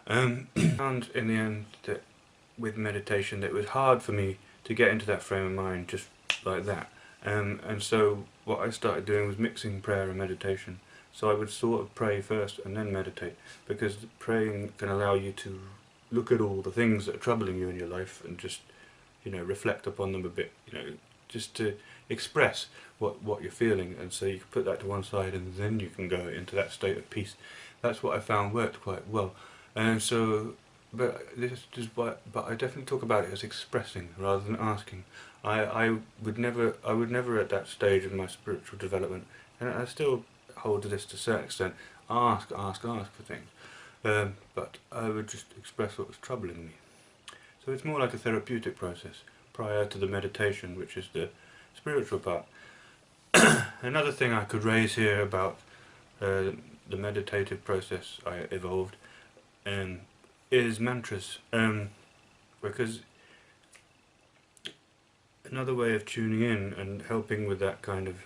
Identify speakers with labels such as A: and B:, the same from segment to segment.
A: Found in the end that with meditation that it was hard for me to get into that frame of mind just like that. And so what I started doing was mixing prayer and meditation. So I would sort of pray first and then meditate, because praying can allow you to look at all the things that are troubling you in your life and just, you know, reflect upon them a bit, you know, just to express what you're feeling, and so you can put that to one side and then you can go into that state of peace. That's what I found worked quite well. And so, but this is what, but I definitely talk about it as expressing rather than asking. I would never at that stage of my spiritual development, and I still hold to this to a certain extent, ask for things. But I would just express what was troubling me. So it's more like a therapeutic process prior to the meditation, which is the spiritual part. Another thing I could raise here about the meditative process I evolved is mantras, because another way of tuning in and helping with that kind of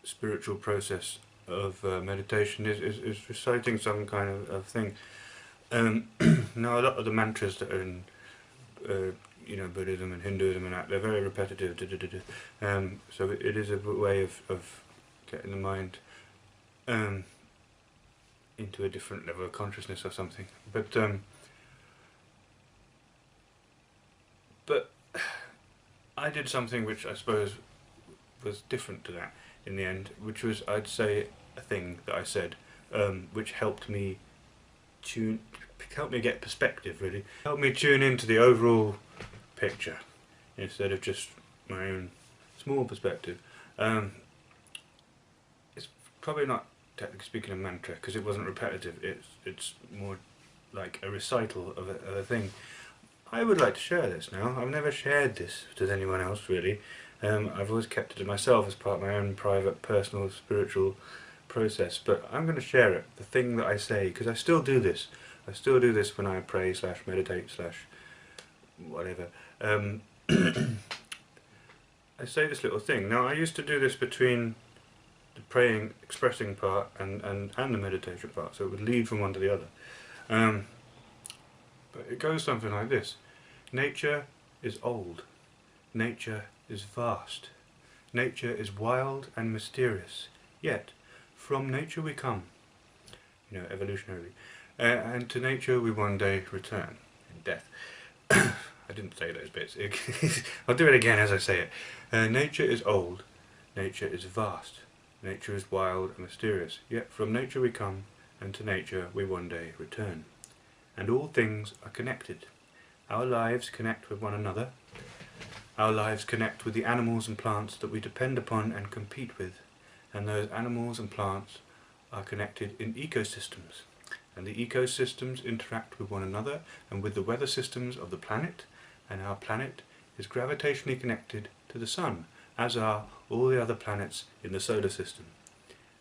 A: spiritual process of meditation is reciting some kind of thing. Now a lot of the mantras that are in you know, Buddhism and Hinduism and that, they're very repetitive, so it is a way of getting the mind into a different level of consciousness or something. But I did something which I suppose was different to that in the end, which was, I'd say, a thing that I said, which helped me get perspective, really. Helped me tune into the overall picture instead of just my own small perspective. It's probably not technically speaking a mantra, because it wasn't repetitive. It's more like a recital of a thing. I would like to share this now. I've never shared this with anyone else, really. I've always kept it to myself as part of my own private, personal, spiritual process, but I'm going to share it, the thing that I say, because I still do this. I still do this when I pray / meditate / whatever. I say this little thing. Now, I used to do this between the praying, expressing part and the meditation part, so it would lead from one to the other. But it goes something like this. Nature is old. Nature is vast. Nature is wild and mysterious. Yet, from nature we come, you know, evolutionarily. And to nature we one day return, in death. I didn't say those bits. I'll do it again as I say it. Nature is old. Nature is vast. Nature is wild and mysterious. Yet from nature we come, and to nature we one day return. And all things are connected. Our lives connect with one another. Our lives connect with the animals and plants that we depend upon and compete with. And those animals and plants are connected in ecosystems. And the ecosystems interact with one another and with the weather systems of the planet. And our planet is gravitationally connected to the sun, as are all the other planets in the solar system.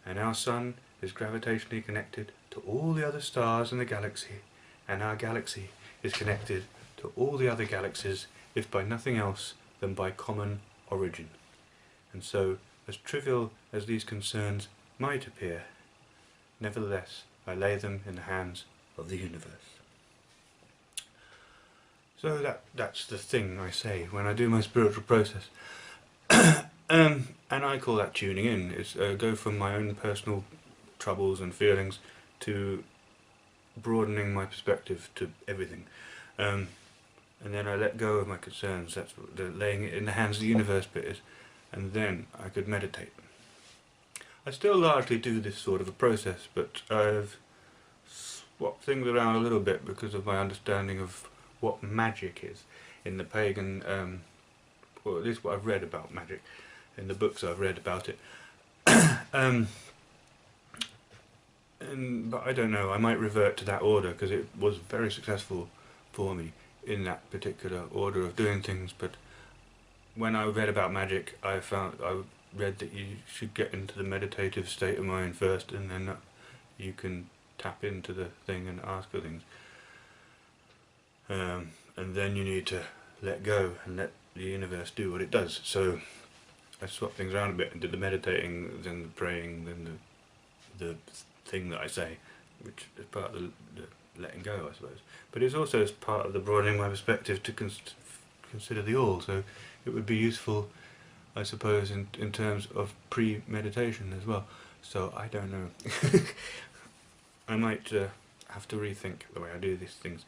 A: And our sun is gravitationally connected to all the other stars in the galaxy. And our galaxy is connected to all the other galaxies, if by nothing else than by common origin. And so, as trivial as these concerns might appear, nevertheless I lay them in the hands of the universe. So that's the thing I say when I do my spiritual process. And I call that tuning in. It's go from my own personal troubles and feelings to broadening my perspective to everything. And then I let go of my concerns. That's what the laying it in the hands of the universe bit is. And then I could meditate. I still largely do this sort of a process, but I've swapped things around a little bit because of my understanding of what magic is in the pagan, or at least what I've read about magic in the books I've read about it. But I don't know, I might revert to that order because it was very successful for me in that particular order of doing things. But when I read about magic, I read that you should get into the meditative state of mind first, and then you can tap into the thing and ask for things. And then you need to let go and let the universe do what it does. So I swapped things around a bit and did the meditating, then the praying, then the thing that I say, which is part of the letting go, I suppose. But it's also as part of the broadening my perspective to consider the all, so it would be useful, I suppose, in terms of premeditation as well. So I don't know. I might have to rethink the way I do these things.